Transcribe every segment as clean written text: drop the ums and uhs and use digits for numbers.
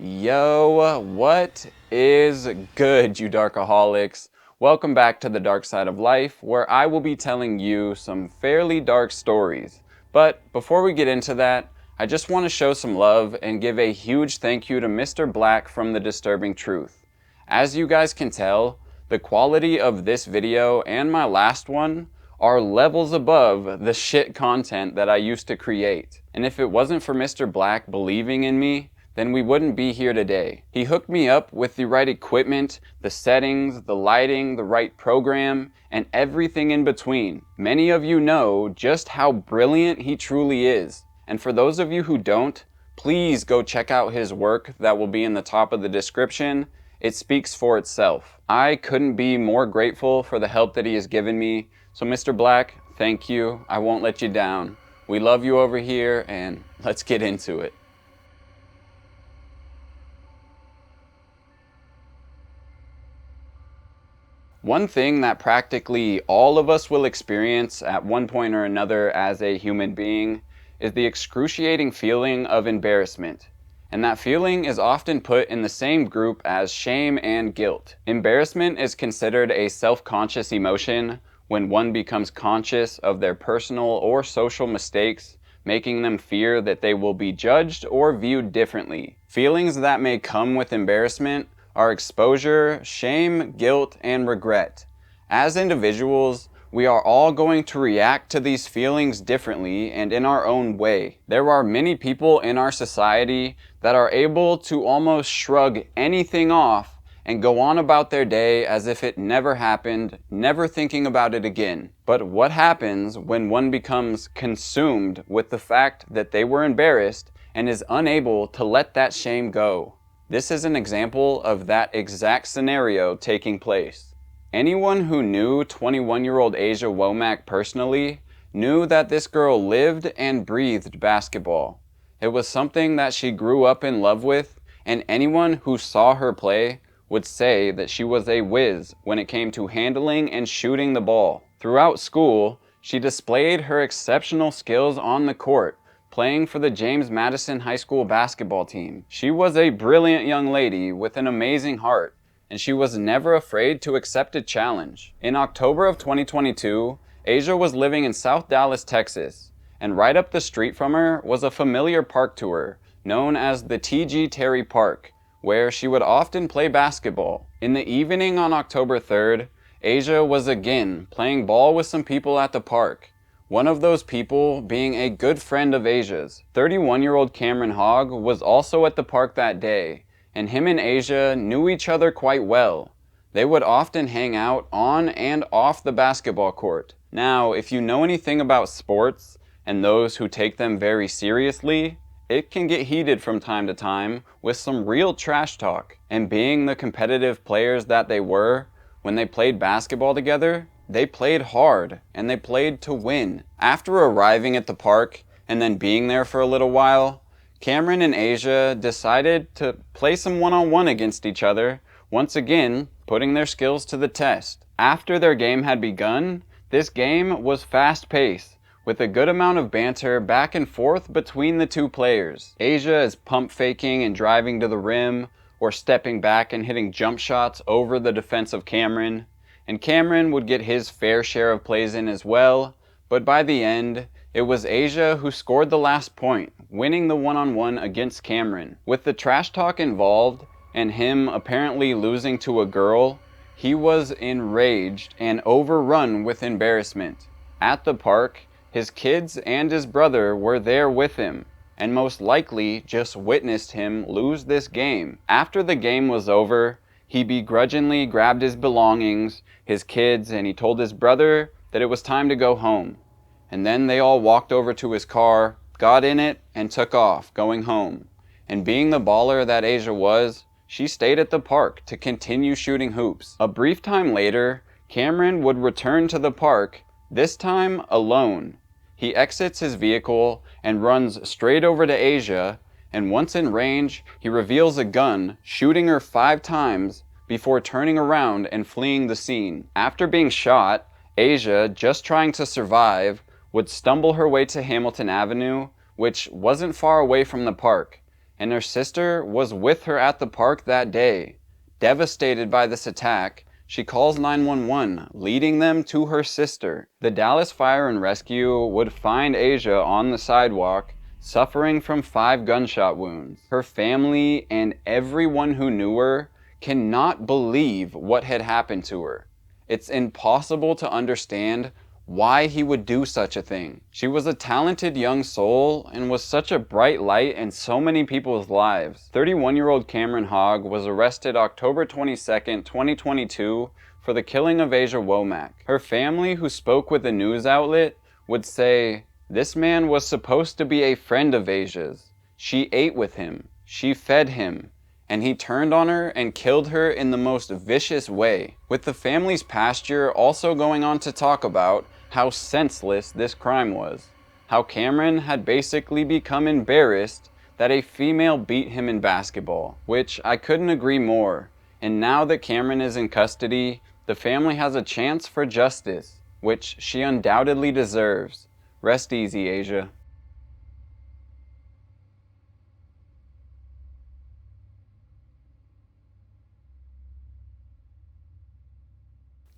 Yo, what is good, you darkaholics? Welcome back to the dark side of life, where I will be telling you some fairly dark stories. But before we get into that, I just want to show some love and give a huge thank you to Mr. Black from The Disturbing Truth. As you guys can tell, the quality of this video and my last one are levels above the shit content that I used to create. And if it wasn't for Mr. Black believing in me, then we wouldn't be here today. He hooked me up with the right equipment, the settings, the lighting, the right program, and everything in between. Many of you know just how brilliant he truly is. And for those of you who don't, please go check out his work that will be in the top of the description. It speaks for itself. I couldn't be more grateful for the help that he has given me. So Mr. Black, thank you. I won't let you down. We love you over here, and let's get into it. One thing that practically all of us will experience at one point or another as a human being is the excruciating feeling of embarrassment. And that feeling is often put in the same group as shame and guilt. Embarrassment is considered a self-conscious emotion when one becomes conscious of their personal or social mistakes, making them fear that they will be judged or viewed differently. Feelings that may come with embarrassment are exposure, shame, guilt, and regret. As individuals, we are all going to react to these feelings differently and in our own way. There are many people in our society that are able to almost shrug anything off and go on about their day as if it never happened, never thinking about it again. But what happens when one becomes consumed with the fact that they were embarrassed and is unable to let that shame go? This is an example of that exact scenario taking place. Anyone who knew 21-year-old Asia Womack personally knew that this girl lived and breathed basketball. It was something that she grew up in love with, and anyone who saw her play would say that she was a whiz when it came to handling and shooting the ball. Throughout school, she displayed her exceptional skills on the court, playing for the James Madison High School basketball team. She was a brilliant young lady with an amazing heart, and she was never afraid to accept a challenge. In October of 2022, Asia was living in South Dallas, Texas, and right up the street from her was a familiar park to her, known as the T.G. Terry Park, where she would often play basketball. In the evening on October 3rd, Asia was again playing ball with some people at the park. One of those people being a good friend of Asia's. 31-year-old Cameron Hogg was also at the park that day, and him and Asia knew each other quite well. They would often hang out on and off the basketball court. Now, if you know anything about sports and those who take them very seriously, it can get heated from time to time with some real trash talk. And being the competitive players that they were, when they played basketball together, they played hard, and they played to win. After arriving at the park, and then being there for a little while, Cameron and Asia decided to play some one-on-one against each other, once again putting their skills to the test. After their game had begun, this game was fast-paced, with a good amount of banter back and forth between the two players. Asia is pump-faking and driving to the rim, or stepping back and hitting jump shots over the defense of Cameron. And Cameron would get his fair share of plays in as well, but by the end, it was Asia who scored the last point, winning the one-on-one against Cameron. With the trash talk involved, and him apparently losing to a girl, he was enraged and overrun with embarrassment. At the park, his kids and his brother were there with him, and most likely just witnessed him lose this game. After the game was over, he begrudgingly grabbed his belongings, his kids, and he told his brother that it was time to go home. And then they all walked over to his car, got in it, and took off, going home. And being the baller that Asia was, she stayed at the park to continue shooting hoops. A brief time later, Cameron would return to the park, this time alone. He exits his vehicle and runs straight over to Asia, and once in range, he reveals a gun, shooting her 5 times before turning around and fleeing the scene. After being shot, Asia, just trying to survive, would stumble her way to Hamilton Avenue, which wasn't far away from the park, and her sister was with her at the park that day. Devastated by this attack, she calls 911, leading them to her sister. The Dallas Fire and Rescue would find Asia on the sidewalk, suffering from 5 gunshot wounds. Her family and everyone who knew her cannot believe what had happened to her. It's impossible to understand why he would do such a thing. She was a talented young soul and was such a bright light in so many people's lives. 31-year-old Cameron Hogg was arrested October 22nd, 2022 for the killing of Asia Womack. Her family, who spoke with a news outlet, would say, "This man was supposed to be a friend of Asia's. She ate with him, she fed him, and he turned on her and killed her in the most vicious way." With the family's pastor also going on to talk about how senseless this crime was. How Cameron had basically become embarrassed that a female beat him in basketball, which I couldn't agree more. And now that Cameron is in custody, the family has a chance for justice, which she undoubtedly deserves. Rest easy, Asia.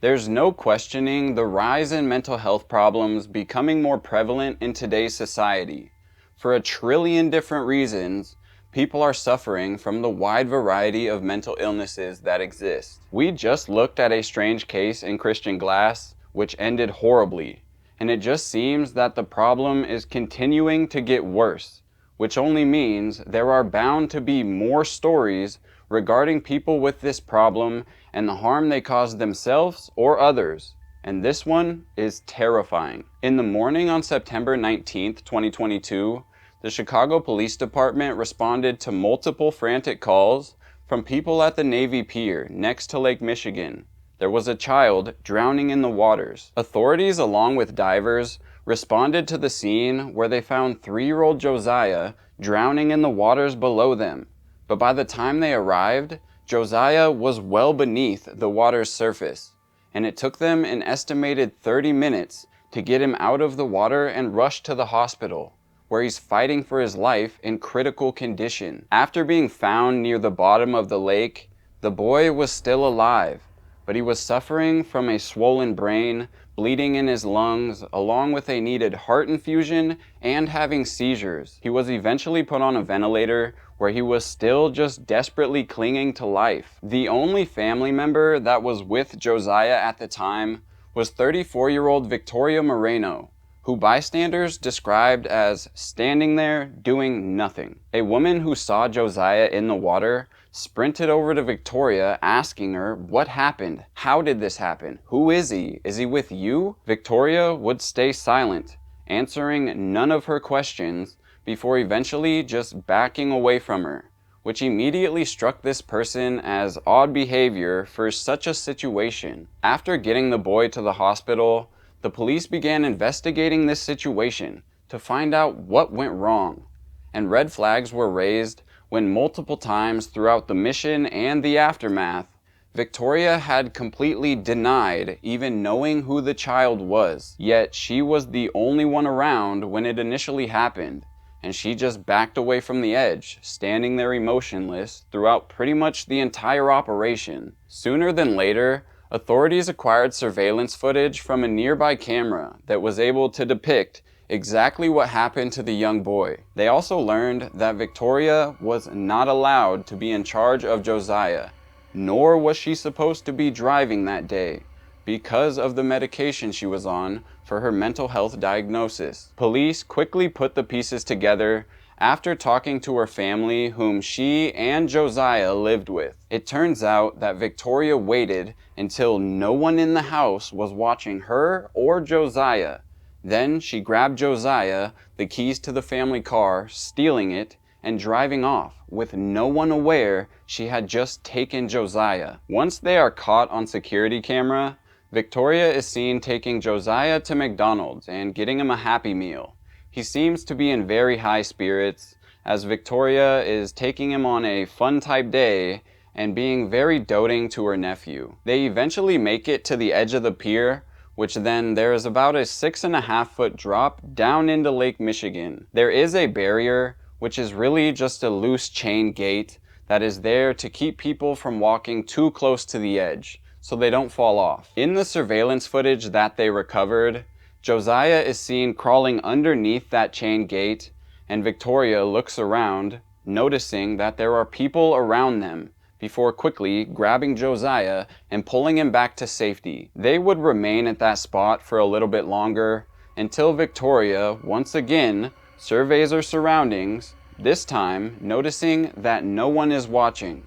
There's no questioning the rise in mental health problems becoming more prevalent in today's society. For a trillion different reasons, people are suffering from the wide variety of mental illnesses that exist. We just looked at a strange case in Christian Glass, which ended horribly, and it just seems that the problem is continuing to get worse, which only means there are bound to be more stories regarding people with this problem and the harm they cause themselves or others. And this one is terrifying. In the morning on September 19th, 2022, the Chicago Police Department responded to multiple frantic calls from people at the Navy Pier next to Lake Michigan. There was a child drowning in the waters. Authorities, along with divers, responded to the scene where they found 3-year-old Josiah drowning in the waters below them. But by the time they arrived, Josiah was well beneath the water's surface, and it took them an estimated 30 minutes to get him out of the water and rush to the hospital, where he's fighting for his life in critical condition. After being found near the bottom of the lake, the boy was still alive, but he was suffering from a swollen brain, bleeding in his lungs, along with a needed heart infusion and having seizures. He was eventually put on a ventilator, where he was still just desperately clinging to life. The only family member that was with Josiah at the time was 34-year-old Victoria Moreno, who bystanders described as standing there doing nothing. A woman who saw Josiah in the water sprinted over to Victoria, asking her what happened. How did this happen? Who is he? Is he with you? Victoria would stay silent, answering none of her questions, before eventually just backing away from her, which immediately struck this person as odd behavior for such a situation. After getting the boy to the hospital, the police began investigating this situation to find out what went wrong, and red flags were raised when multiple times throughout the mission and the aftermath, Victoria had completely denied even knowing who the child was. Yet she was the only one around when it initially happened, and she just backed away from the edge, standing there emotionless throughout pretty much the entire operation. Sooner than later, authorities acquired surveillance footage from a nearby camera that was able to depict exactly what happened to the young boy. They also learned that Victoria was not allowed to be in charge of Josiah, nor was she supposed to be driving that day because of the medication she was on for her mental health diagnosis. Police quickly put the pieces together after talking to her family, whom she and Josiah lived with. It turns out that Victoria waited until no one in the house was watching her or Josiah. Then she grabbed Josiah, the keys to the family car, stealing it, and driving off, with no one aware she had just taken Josiah. Once they are caught on security camera, Victoria is seen taking Josiah to McDonald's and getting him a Happy Meal. He seems to be in very high spirits, as Victoria is taking him on a fun type day and being very doting to her nephew. They eventually make it to the edge of the pier, which then there is about a 6.5-foot drop down into Lake Michigan. There is a barrier which is really just a loose chain gate that is there to keep people from walking too close to the edge so they don't fall off. In the surveillance footage that they recovered, Josiah is seen crawling underneath that chain gate, and Victoria looks around, noticing that there are people around them, before quickly grabbing Josiah and pulling him back to safety. They would remain at that spot for a little bit longer until Victoria once again surveys her surroundings, this time noticing that no one is watching.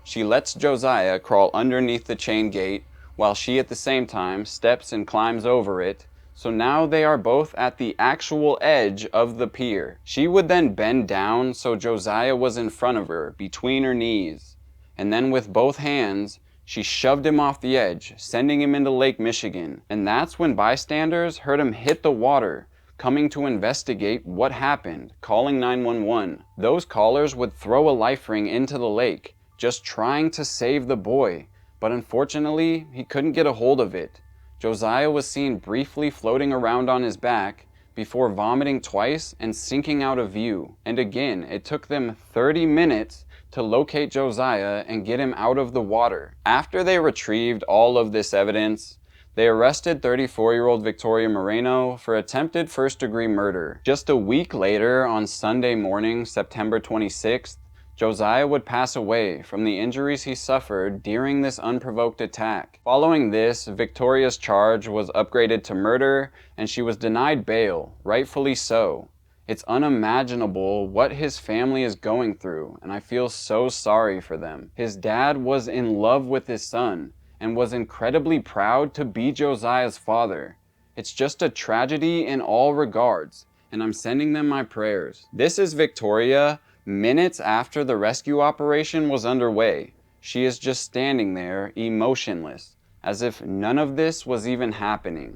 She lets Josiah crawl underneath the chain gate while she at the same time steps and climbs over it. So now they are both at the actual edge of the pier. She would then bend down so Josiah was in front of her, between her knees. And then with both hands, she shoved him off the edge, sending him into Lake Michigan. And that's when bystanders heard him hit the water, coming to investigate what happened, calling 911. Those callers would throw a life ring into the lake, just trying to save the boy. But unfortunately, he couldn't get a hold of it. Josiah was seen briefly floating around on his back before vomiting twice and sinking out of view. And again, it took them 30 minutes to locate Josiah and get him out of the water. After they retrieved all of this evidence, they arrested 34-year-old Victoria Moreno for attempted first-degree murder. Just a week later, on Sunday morning, September 26th, Josiah would pass away from the injuries he suffered during this unprovoked attack. Following this, Victoria's charge was upgraded to murder, and she was denied bail, rightfully so. It's unimaginable what his family is going through, and I feel so sorry for them. His dad was in love with his son, and was incredibly proud to be Josiah's father. It's just a tragedy in all regards, and I'm sending them my prayers. This is Victoria, minutes after the rescue operation was underway. She is just standing there, emotionless, as if none of this was even happening.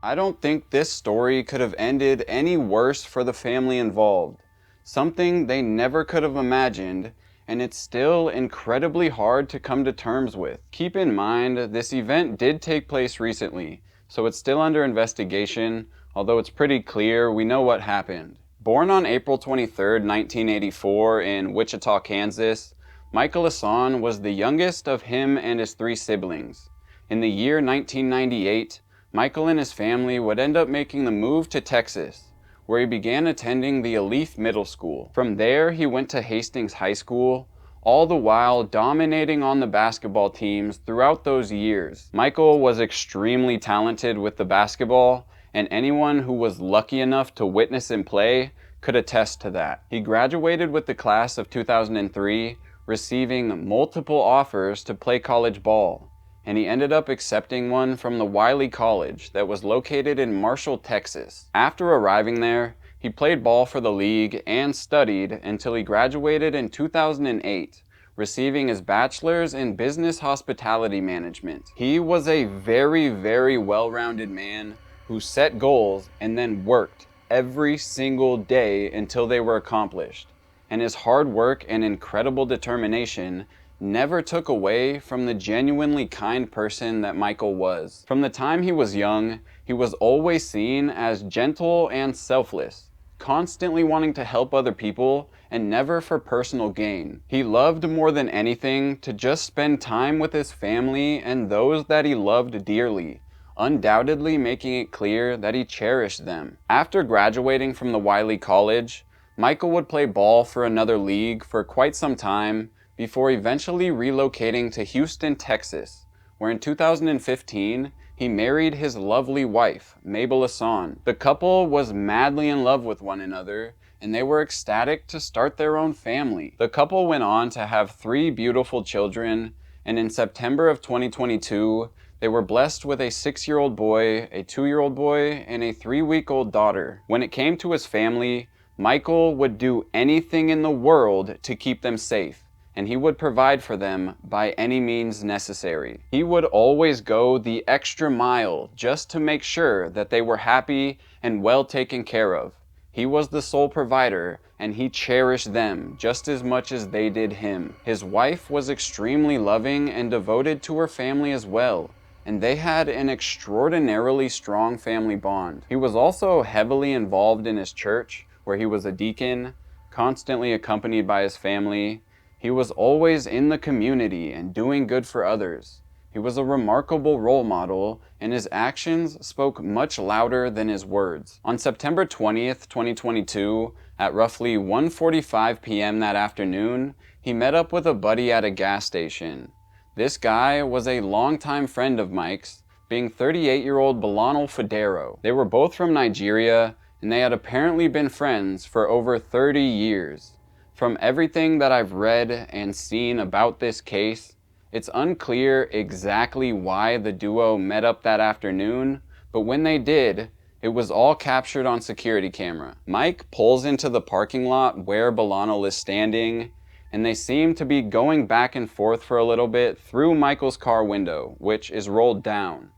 I don't think this story could have ended any worse for the family involved. Something they never could have imagined, and it's still incredibly hard to come to terms with. Keep in mind, this event did take place recently, so it's still under investigation, although it's pretty clear we know what happened. Born on April 23, 1984 in Wichita, Kansas, Michael Assan was the youngest of him and his 3 siblings. In the year 1998, Michael and his family would end up making the move to Texas, where he began attending the Elite Middle School. From there, he went to Hastings High School, all the while dominating on the basketball teams throughout those years. Michael was extremely talented with the basketball, and anyone who was lucky enough to witness him play could attest to that. He graduated with the class of 2003, receiving multiple offers to play college ball, and he ended up accepting one from the Wiley College that was located in Marshall, Texas. After arriving there, he played ball for the league and studied until he graduated in 2008, receiving his bachelor's in business hospitality management. He was a very, very well-rounded man who set goals and then worked every single day until they were accomplished. And his hard work and incredible determination never took away from the genuinely kind person that Michael was. From the time he was young, he was always seen as gentle and selfless, constantly wanting to help other people and never for personal gain. He loved more than anything to just spend time with his family and those that he loved dearly, undoubtedly making it clear that he cherished them. After graduating from the Wiley College, Michael would play ball for another league for quite some time, before eventually relocating to Houston, Texas, where in 2015, he married his lovely wife, Michael Assan. The couple was madly in love with one another, and they were ecstatic to start their own family. The couple went on to have 3 beautiful children, and in September of 2022, they were blessed with a 6-year-old boy, a 2-year-old boy, and a 3-week-old daughter. When it came to his family, Michael would do anything in the world to keep them safe, and he would provide for them by any means necessary. He would always go the extra mile just to make sure that they were happy and well taken care of. He was the sole provider, and he cherished them just as much as they did him. His wife was extremely loving and devoted to her family as well, and they had an extraordinarily strong family bond. He was also heavily involved in his church, where he was a deacon, constantly accompanied by his family. He was always in the community and doing good for others. He was a remarkable role model, and his actions spoke much louder than his words. On September 20th, 2022, at roughly 1:45 p.m. that afternoon, he met up with a buddy at a gas station. This guy was a longtime friend of Mike's, being 38-year-old Bolano Federo. They were both from Nigeria, and they had apparently been friends for over 30 years. From everything that I've read and seen about this case, it's unclear exactly why the duo met up that afternoon, but when they did, it was all captured on security camera. Mike pulls into the parking lot where Bolano is standing, and they seem to be going back and forth for a little bit through Michael's car window, which is rolled down,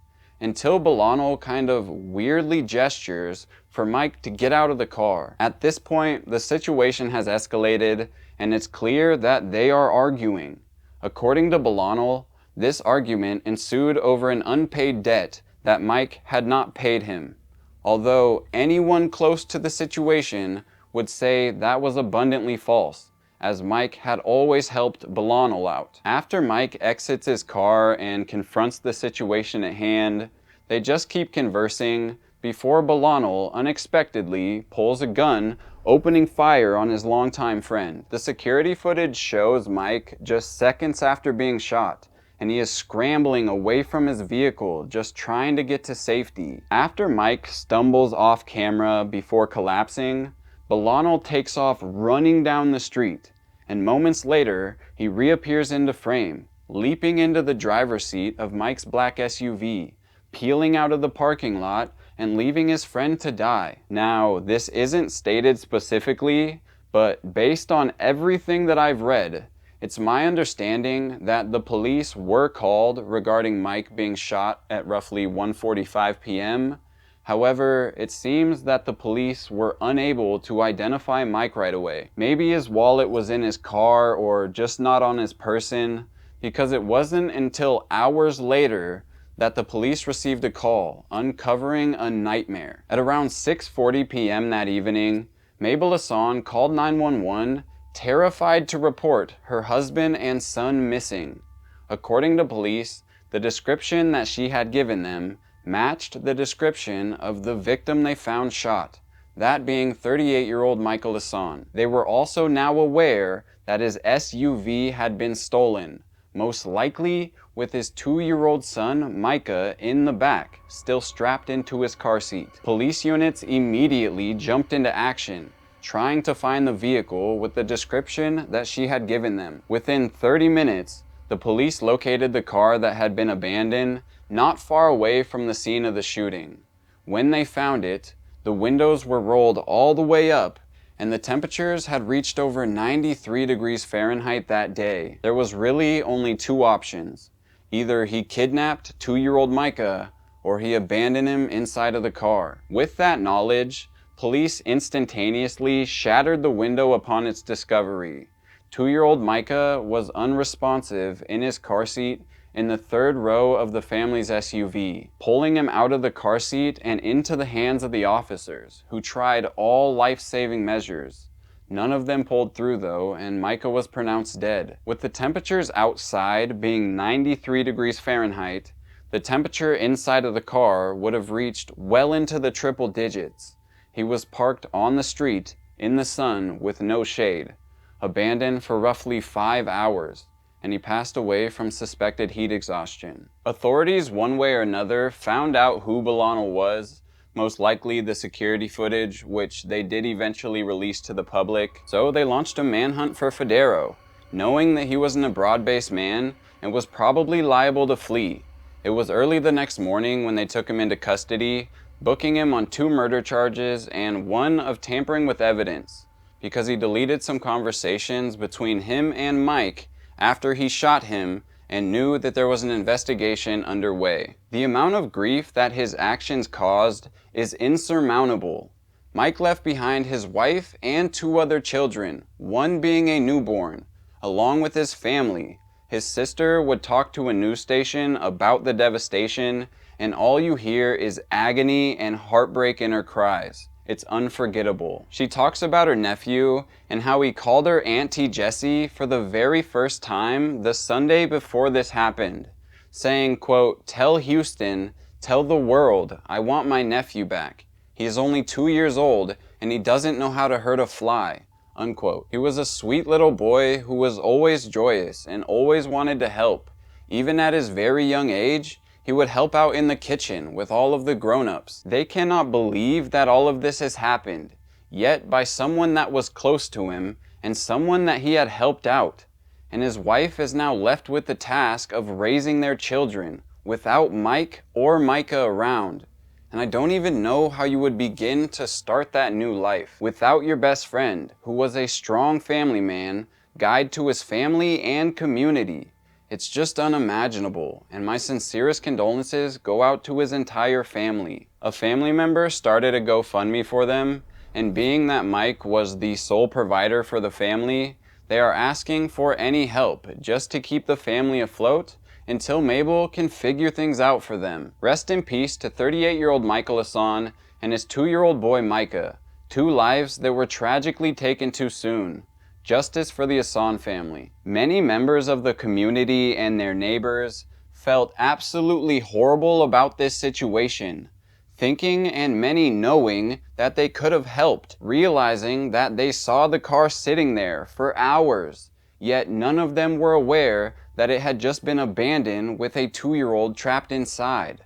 until Bolano kind of weirdly gestures for Mike to get out of the car. At this point, the situation has escalated, and it's clear that they are arguing. According to Bolano, this argument ensued over an unpaid debt that Mike had not paid him, although anyone close to the situation would say that was abundantly false, as Mike had always helped Bolano out. After Mike exits his car and confronts the situation at hand, they just keep conversing before Bolano unexpectedly pulls a gun, opening fire on his longtime friend. The security footage shows Mike just seconds after being shot, and he is scrambling away from his vehicle, just trying to get to safety. After Mike stumbles off camera before collapsing, Bolano takes off running down the street, and moments later, he reappears into frame, leaping into the driver's seat of Mike's black SUV, peeling out of the parking lot, and leaving his friend to die. Now, this isn't stated specifically, but based on everything that I've read, it's my understanding that the police were called regarding Mike being shot at roughly 1:45 p.m. However, it seems that the police were unable to identify Mike right away. Maybe his wallet was in his car or just not on his person, because it wasn't until hours later that the police received a call, uncovering a nightmare. At around 6:40 p.m. that evening, Michael Assan called 911, terrified to report her husband and son missing. According to police, the description that she had given them matched the description of the victim they found shot, that being 38-year-old Michael Assan. They were also now aware that his SUV had been stolen, most likely with his 2-year-old son, Micah, in the back, still strapped into his car seat. Police units immediately jumped into action, trying to find the vehicle with the description that she had given them. Within 30 minutes, the police located the car that had been abandoned not far away from the scene of the shooting. When they found it, the windows were rolled all the way up, and the temperatures had reached over 93 degrees Fahrenheit that day. There was really only two options. Either he kidnapped 2-year-old Micah, or he abandoned him inside of the car. With that knowledge, police instantaneously shattered the window upon its discovery. 2-year-old Micah was unresponsive in his car seat in the third row of the family's SUV, pulling him out of the car seat and into the hands of the officers, who tried all life-saving measures. None of them pulled through though, and Micah was pronounced dead. With the temperatures outside being 93 degrees Fahrenheit, the temperature inside of the car would have reached well into the triple digits. He was parked on the street, in the sun, with no shade, abandoned for roughly 5 hours, and he passed away from suspected heat exhaustion. Authorities, one way or another, found out who Bolano was, most likely the security footage, which they did eventually release to the public. So they launched a manhunt for Federo, knowing that he wasn't a broad-based man and was probably liable to flee. It was early the next morning when they took him into custody, booking him on 2 murder charges and 1 of tampering with evidence, because he deleted some conversations between him and Mike after he shot him and knew that there was an investigation underway. The amount of grief that his actions caused is insurmountable, Mike left behind his wife and 2 other children, one being a newborn, along with his family. His sister would talk to a news station about the devastation, and all you hear is agony and heartbreak in her cries. It's unforgettable. She talks about her nephew and how he called her Auntie Jessie for the very first time the Sunday before this happened, saying, quote, "Tell Houston, tell the world, I want my nephew back. He is only 2 years old and he doesn't know how to hurt a fly." Unquote. He was a sweet little boy who was always joyous and always wanted to help. Even at his very young age, he would help out in the kitchen with all of the grown-ups. They cannot believe that all of this has happened, yet by someone that was close to him and someone that he had helped out. And his wife is now left with the task of raising their children without Mike or Micah around. And I don't even know how you would begin to start that new life without your best friend, who was a strong family man, guide to his family and community. It's just unimaginable, and my sincerest condolences go out to his entire family. A family member started a GoFundMe for them, and being that Mike was the sole provider for the family, they are asking for any help just to keep the family afloat until Mabel can figure things out for them. Rest in peace to 38-year-old Michael Assan and his 2-year-old boy Micah, 2 lives that were tragically taken too soon. Justice for the Assan family. Many members of the community and their neighbors felt absolutely horrible about this situation, thinking and many knowing that they could have helped, realizing that they saw the car sitting there for hours, yet none of them were aware that it had just been abandoned with a 2-year-old trapped inside.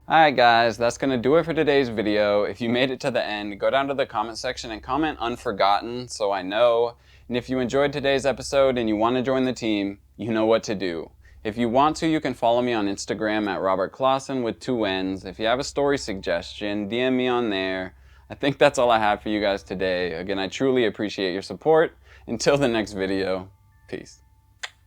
Alright guys, that's going to do it for today's video. If you made it to the end, go down to the comment section and comment "unforgotten" so I know. And if you enjoyed today's episode and you want to join the team, you know what to do. If you want to, you can follow me on Instagram at Robert Clausen with 2 N's. If you have a story suggestion, DM me on there. I think that's all I have for you guys today. Again, I truly appreciate your support. Until the next video, peace.